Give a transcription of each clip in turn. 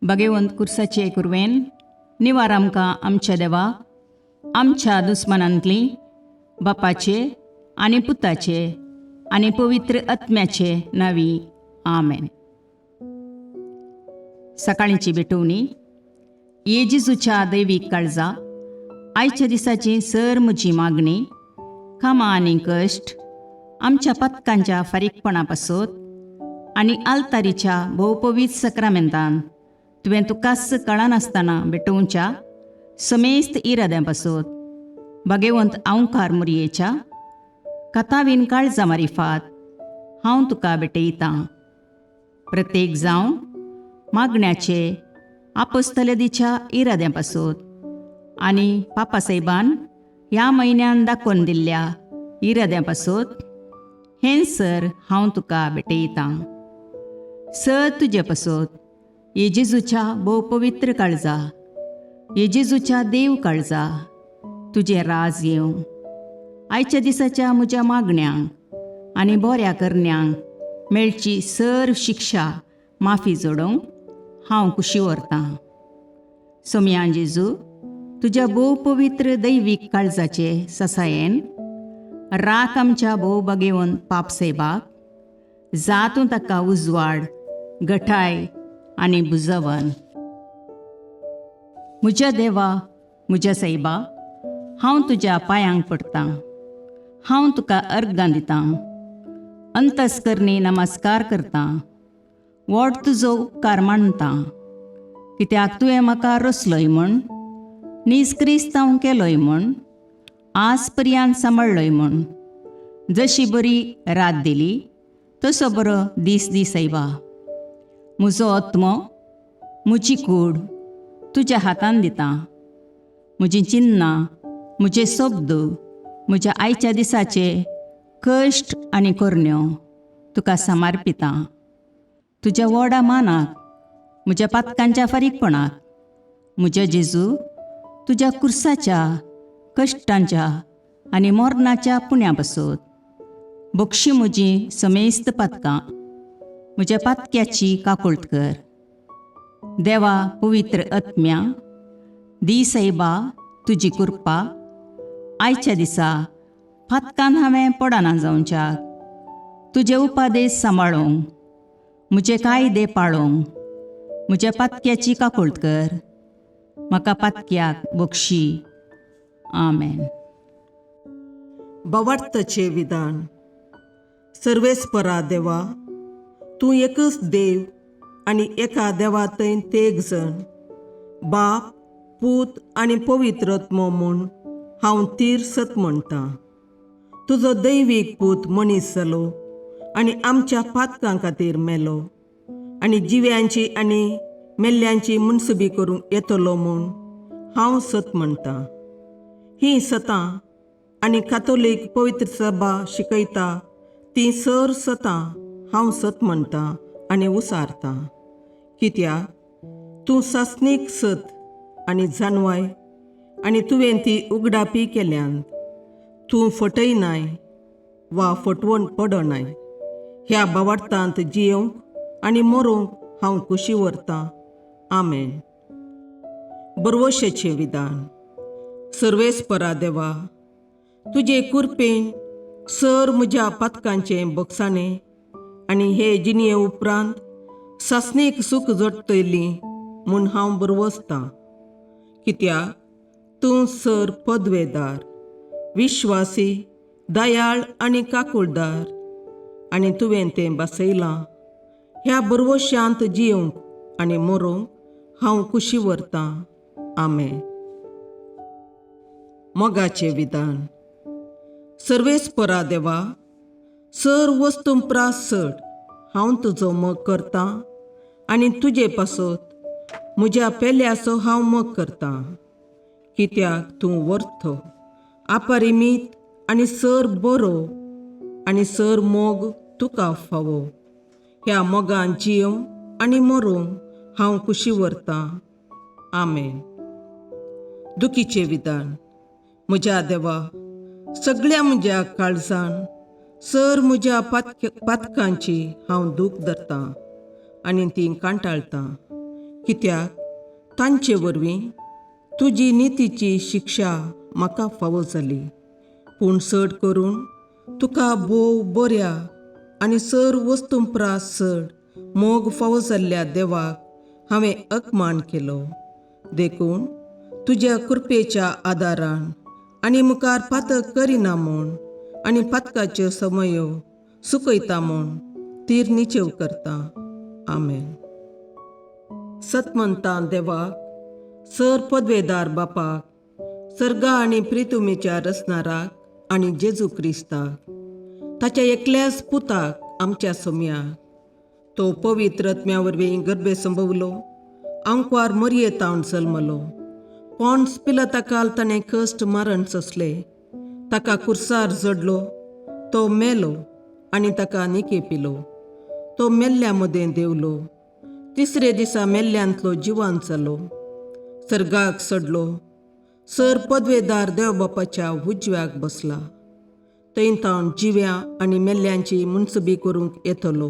भगवंत कुर्साचे कुरवेन निवार आमकां आमच्या देवा आमच्या दुस्मनांतली बापाचे आनी पुताचे आनी पवित्र आत्म्याचे नावी आमेन. सकाळींची भेटवणी. येजेजूच्या दैवीक काळजा आयच्या दिसाची सर म्हजी मागणी कामां आनी कश्ट आमच्या पथकांच्या फारीकपणा पासत आनी आल्तारीच्या भोवपवीत सक्रामेंतान तुवें तुकास कळनासतना भेटोवच्या समेस्त इराद्यां पासत भगवंत आवकार मुरयेच्या कथावीन काळजा मारिफात हांव तुका भेटयतां. प्रत्येक जावं मागण्याचे आपोस्तलदीच्या इराद्यां पासत आनी पापासाहेबान ह्या म्हयन्यान दाखोवन दिल्ल्या इराद्यां पासत हें सर हांव तुका भेटयतां. सर तुजे पासत येजेजूच्या भोव पवित्र काळजा, येजेजूच्या देव काळजा तुजें राज येवं. आयच्या दिसाच्या म्हज्या मागण्यांक आनी बऱ्या करण्यांक मेळची सर शिक्षा माफी जोडोवंक हांव कुशी व्हरतां. सोम्या जेजू, तुज्या भोव पवित्र दैवीक काळजाचे ससायेन राख आमच्या भोव भगवंत पापसाहेबाक जातूं ताका उजवाड, घटाय आनी बुजवण. म्हज्या देवा, म्हज्या साहिबा, हांव तुज्या पांयांक पडटां. हांव तुका अर्गां दितां. अंतस्करणी नमस्कार करतां. व्हड तुजो उपकार मानतां. कित्याक तुवें म्हाका रचलोय म्हूण, निजक्रिस्तांव केलोय म्हूण, आज पर्यंत सांबाळलोय म्हूण. जशी बरी रात दिली तसो बरो दीस दी साहिबा. म्हजो आत्मो, म्हजी कूड तुज्या हातान दितां. म्हजीं चिन्नां, म्हजे शब्द, म्हज्या आयच्या दिसाचे कश्ट आनी करण्यो तुका समर्पितां. तुज्या व्हडा मानाक, म्हज्या पातकांच्या फारीकपणाक, म्हज्या जेजू तुज्या कुर्साच्या कश्टांच्या आनी मरणाच्या पुण्या पासत बक्षी म्हजीं समेस्त पातकां. म्हज्या पातक्याची काकुळट कर. देवा पवित्र आत्म्या, दी साहिबा तुजी कृपा आयच्या दिसा पातकान हांवें पडना जावच्याक तुजे उपादेश सांबाळूंक, म्हजे कायदे पाळोवंक म्हज्या पातक्याची काकुळट कर. म्हाका पातक्याक बक्षी. आमेन. भावार्थाचे विधान. सर्वेस्परा देवा, तूं एकच देव आनी एका देवातय तेग जण, बाप, पूत आनी पवित्र आत्मो म्हूण हांव तीर सत म्हणटां. तुजो दैवीक पूत मनीस जालो आनी आमच्या पातकां खातीर मेलो आनी जिव्यांची आनी मेल्ल्यांची मुनसुबी करूंक येतलो म्हूण हांव सत म्हणटां. हीं सतां आनी कातोलीक पवित्र सभा शिकयता तीं सर सतां हांव सत म्हणटां आनी उसारतां. कित्याक तूं सासणीक सत आनी जानवाय आनी तुवें ती उगडापी केल्यांत. तूं फटयनाय वा फटवण पडनाय. ह्या भावार्थांत जियोंक आनी मरोवंक हांव कुशी व्हरतां. आमेन. बरवशेचें विधान. सर्वेस्परा देवा, तुजे कृपेन सर म्हज्या पातकांचें बक्षाणें आनी हे जिणये उपरांत सासणेक सूख जोडटलीं म्हूण हांव बरवसतां. कित्याक तूं सर पदवेदार, विश्वासी, दयाळ आनी काकुळदार आनी तुवें तें बसयलां. ह्या बरवश्यांत जियोंक आनी मरोवंक हांव कुशी व्हरतां. आमेन. मोगाचें विधान. सर्वेस्परा देवा, सर वस्तुंपरास चड हांव तुजो मोग करतां आनी तुजे पासत म्हज्या पेल्याचो हांव मोग करतां. कित्याक तूं वर्थ, अपरिमीत आनी सर बरो आनी सर मोग तुका फावो. ह्या मोगान जियोंक आनी मरोवंक हांव कुशी व्हरतां. आमेन. दुखीचें विधान. म्हज्या देवा, सगळ्या म्हज्या काळजान सर म्हज्या पातकांची हांव दूख धरतां आनी तीं कांटाळटां. कित्याक तांचे वरवीं तुजी नितीची शिक्षा म्हाका फावो जाली. पूण चड करून तुका भोव बऱ्या आनी सर वस्तूंपरास चड मोग फावो जाल्ल्या देवाक हांवें अकमान केलो. देखून तुज्या कृपेच्या आदारान आनी मुखार पातक करिना म्हूण आनी पातकाच्यो समयो सुकयता म्हूण तीर निचेव करता. आमेन. सतमंतां देवाक, सर पदवेदार बापाक, सर्गा आनी प्रितुमेच्या रचणाराक आनी जेजू क्रिस्ताक, ताच्या एकल्याच पुताक आमच्या सोम्याक, तो पवित्र आत्म्या वरवीं गर्भे संभवलो, आंकवार मरयेतावन जल्मलो, पोंस पिलाताकाल ताणें कश्ट मरण सोंसले, ताका कुर्सार जडलो, तो मेलो आनी ताका निकेपिलो, तो मेल्ल्या मदें देवलो, तिसरे दिसा मेल्ल्यांतलो जिवांत जालो, सर्गाक चडलो, सर पदवेदार देवबापाच्या उजव्याक बसला, थंय तावन जिव्या आनी मेल्ल्यांची मुनसबी करूंक येतलो.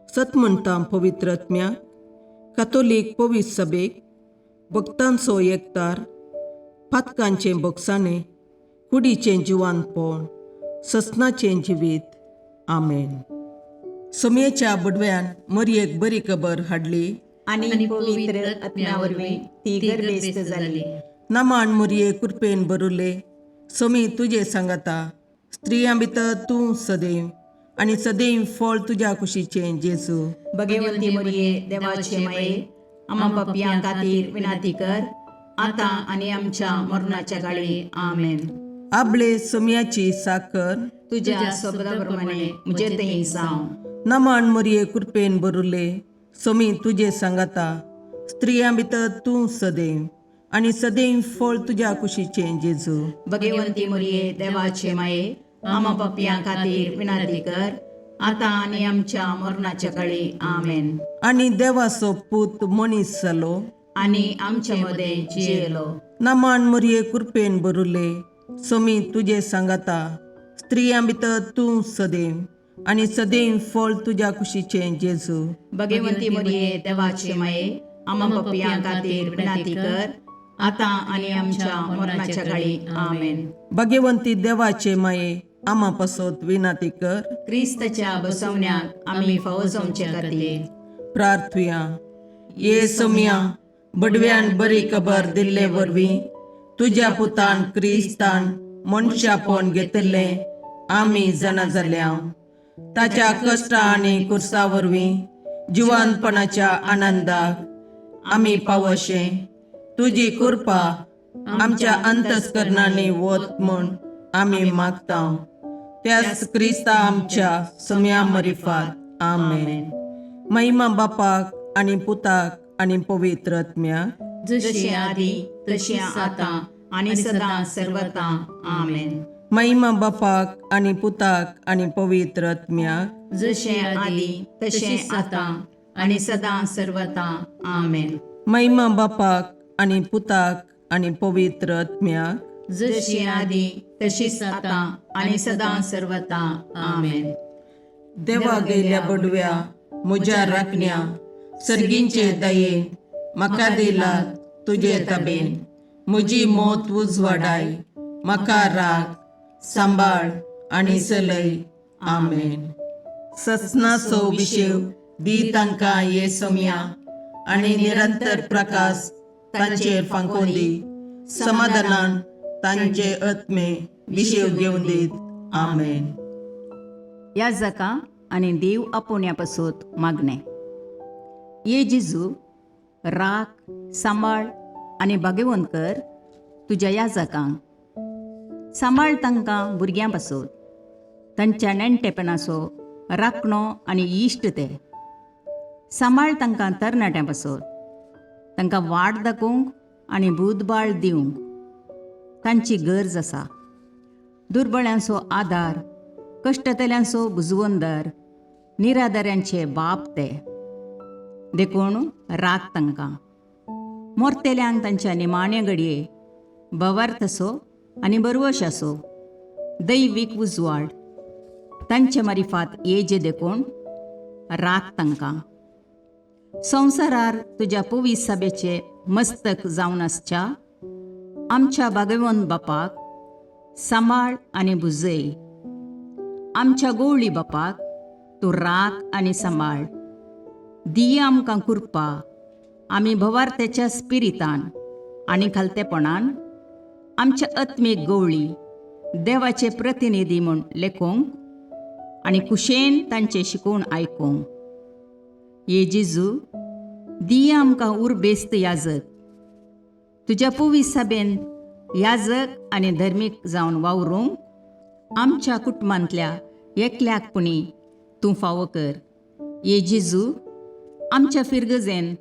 सतमंतां पवित्र आत्म्याक, कातोलीक पवित्र सभेक, भक्तांचो एकतार, पातकांचें भोगसाणें, कुडीचें जिवांतपण, ससनाचें जिवीत. आमेन. समेच्या बडव्यान मरयेक बरी खबर हाडली आनी पवित्र आत्म्या वरवीं ती गर्भेस्त जाली. नामान मरये कृपेन भरुले, समी तुजे सांगाता, स्त्रियां भितर तूं सदैव आनी सदैव फळ तुज्या कुशीचें जेजू. भगवंती मरिये देवाचे माये, आम्हा पापियां खातीर विनाती कर, आतां आनी आमच्या मरणाच्या काळी. आमेन. आपले समियाची साकर तुझ्या शब्दाप्रमाणे म्हजे थंय जावं. नामान मरये कृपेन भरुले, समी तुजे सांगाता, स्त्रियां भितर तूं सदैव आनी सदैव फळ तुज्या कुशीचें जेजू. भगवंती मरिये देवाचे माये, आम्हा पापियां खातीर विनाती कर, आतां आनी आमच्या मरणाच्या काळी. आमेन. आनी देवाचो पूत मनीस जालो आनी आमच्या मदें जियेलो. नामान मरये कृपेन भरुले, समी तुजे सांगाता, स्त्रियां भितर तूं सदैव आनी सदैव फळ तुज्या कुशीचें जेजू. भगवंती मरिये देवाचे माये, आम्हा पापियां खातीर विनाती कर, आतां आनी आमच्या मरणाच्या काळी. आमेन. भगवंती देवाचे माये, आम्हा पासत विनाती कर. क्रिस्ताच्या बसवण्याक आमी फावो जावचे खातीर प्रार्थुया. ये समिया, बडव्यान बरी खबर दिल्ले वरवीं तुज्या पुतान क्रिस्तान मनशापण घेतिल्लें आमी जाणा जाल्या, ताच्या कश्टा आनी कुर्सा वरवीं जिवंतपणाच्या आनंदाक आमी पावशे तुजी कृपा आमच्या अंतस्करणांनी वत म्हूण आमी मागता. त्याच क्रिस्ता आमच्या सम्या मरिफात. आमेन. महिमा बापाक आनी पुताक आनी पवित्र आत्म्याक, जशें आदी तशें आतां आनी सदां सर्वदा. आमेन. महिमा बापाक आनी पुताक आनी पवित्र आत्म्याक, जशें आदी तशें आतां आनी सदां सर्वदा. आमेन. महिमा बापाक आनी पुताक आनी पवित्र आत्म्याक, जशी आदी तशीच आतां आनी सदां सर्वदा. आमेन. देवा गेल्या बडव्या म्हज्या राखण्या, सर्गींचे दयेन म्हाका दिला तुजे ताबेन. म्हजी मोत उजवाडाय, म्हाका राख, सांबाळ आनी चलय. आमेन. ससनाचो विशेव दी तांकां ये समिया, आनी निरंतर प्रकाश तांचेर फांकोन दी. समाधानान तांचे आत्मे विशेव घेवन दीत. आमेन. याजकां आनी देव आपोवण्या पासत मागणें. ये जेजू, राख, सांबाळ आनी भाग्यवंत कर तुज्या याजकांक. सांबाळ तांकां भुरग्यां पासत, तांच्या नेणटेपणाचो राखणो आनी इश्ट ते. सांबाळ तांकां तरणाट्यां पासत, तांकां वाट दाखोवंक आनी बुधबाळ दिवंक तांची गरज आसा. दुर्बळ्यांचो आदार, कश्टतल्यांचो बुजवंदर, निराधाऱ्यांचे बाप ते. देखून राख तांकां. मोरतेल्यांक तांच्या निमाणे घडये भवार्थसो आनी बरवशाचो दैवीक उजवाड तांचे मारिफात येजे देखून राख तांकां. संवसारार तुज्या पवित्र सभेचे मस्तक जावन आसच्या आमच्या भागवंत बापाक सांबाळ आनी बुजय. आमच्या गवळी बापाक तूं राख आनी सांबाळ. दिया आमकां कुरपा आमी भवार्थ्याच्या स्पिरितान आनी खालतेपणान आमच्या आत्मीक गवळी देवाचे प्रतिनिधी म्हूण लेखोंक आनी कुशेन तांचे शिकोवण आयकूंक. ये जेजू, दिया आमकां उर्बेस्त याजक. तुज्या पवित्र सभेन याजक आनी धर्मीक जावन वावरूंक आमच्या कुटुंबांतल्या एकल्याकपणी तूं फावो कर. ये जेजू, आमच्या फिरगजेन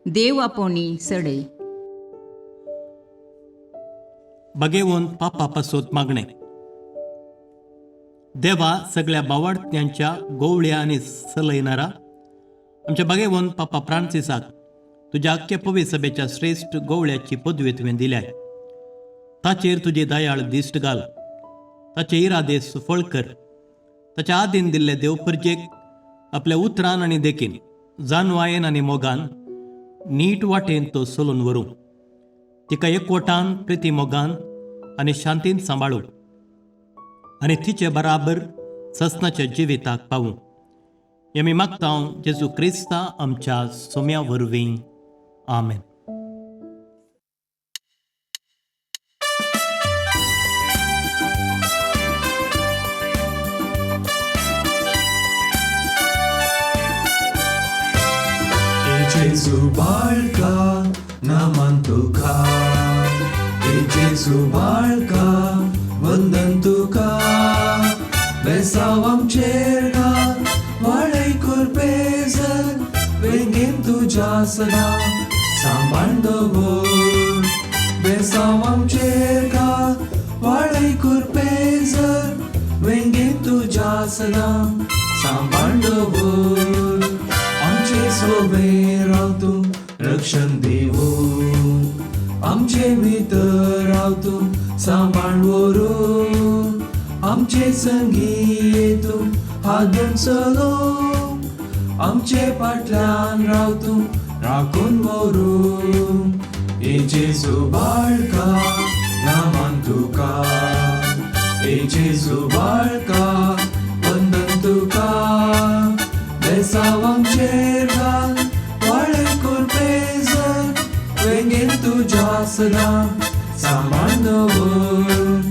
देव आपोवणी सडय. बगेवून पापा पासोत मागणे. देवा सगळ्या बावार्थ्यांच्या गोवळ्या आनी सलयणारा आमच्या बगेवून पापा फ्रांसिसाक तुज्या आख्या पवित्र सभेच्या श्रेष्ठ गोवळ्याची पदवी तुवें दिल्याय. ताचेर तुजे दयाळ दिश्ट घाल. ताचे इरादे सुफळ कर. ताच्या आदीन दिल्ले देवपर्जेक आपल्या उतरान आनी देखीन जानवायेन आनी मोगान नीट वाटेन तो चलून व्हरूं. तिका एकवटान प्रिती मोगान आनी शांतीन सांबाळूं आनी तिचे बराबर ससनाच्या जिविताक पावूं. हें आमी मागता जेजू क्रिस्ता आमच्या सोम्या वरवीं. आमेन. Jesu बाळका नामान तुका, Jesu बाळका वंदन तुका. बेसाव आमचेर घाल वाडय कुरपेजर, वेंगेन तुज्या सदा सांबाळ दवर. बेसाव आमचेर घाल वाडय कुरपेजर, वेंगेन तुज्या सदा सांबाळ दवर. आमचे सोबे राव तूं रक्षण दिवून, आमचे भितर राव तूं सांबाळ व्हरून. आमचे संगी तूं हादून चलोवंक, आमचे फाटल्यान राव तूं राखून व्हरून. ए जेजू बाळका नामान तुका, ए जेजू बाळका वंदन तुका. बेसाव आमचेर घाल वाडय कुरपेजर, वेंगेन तुज्या सदा सांबाळ दवर.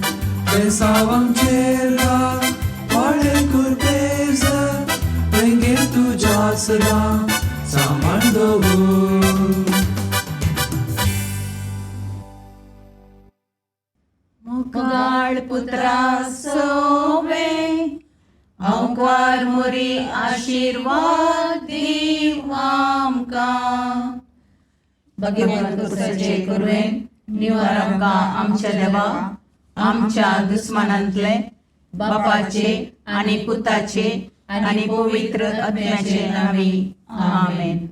बेसाव आमचेर घाल वाडय कुरपेजर, वेंगेन तुज्या सदा सांबाळ दवर. मुखाळ पुत्रा सोवे अवकार मोरी आशीर्वाद दीव आमकां. भगवंत पुत्राचे करुवेन निवार आमकां आमच्या देवा आमच्या दुस्मानांतले बापाचे आनी पुताचे आनी पवित्र आत्म्याचे नावी. आमेन.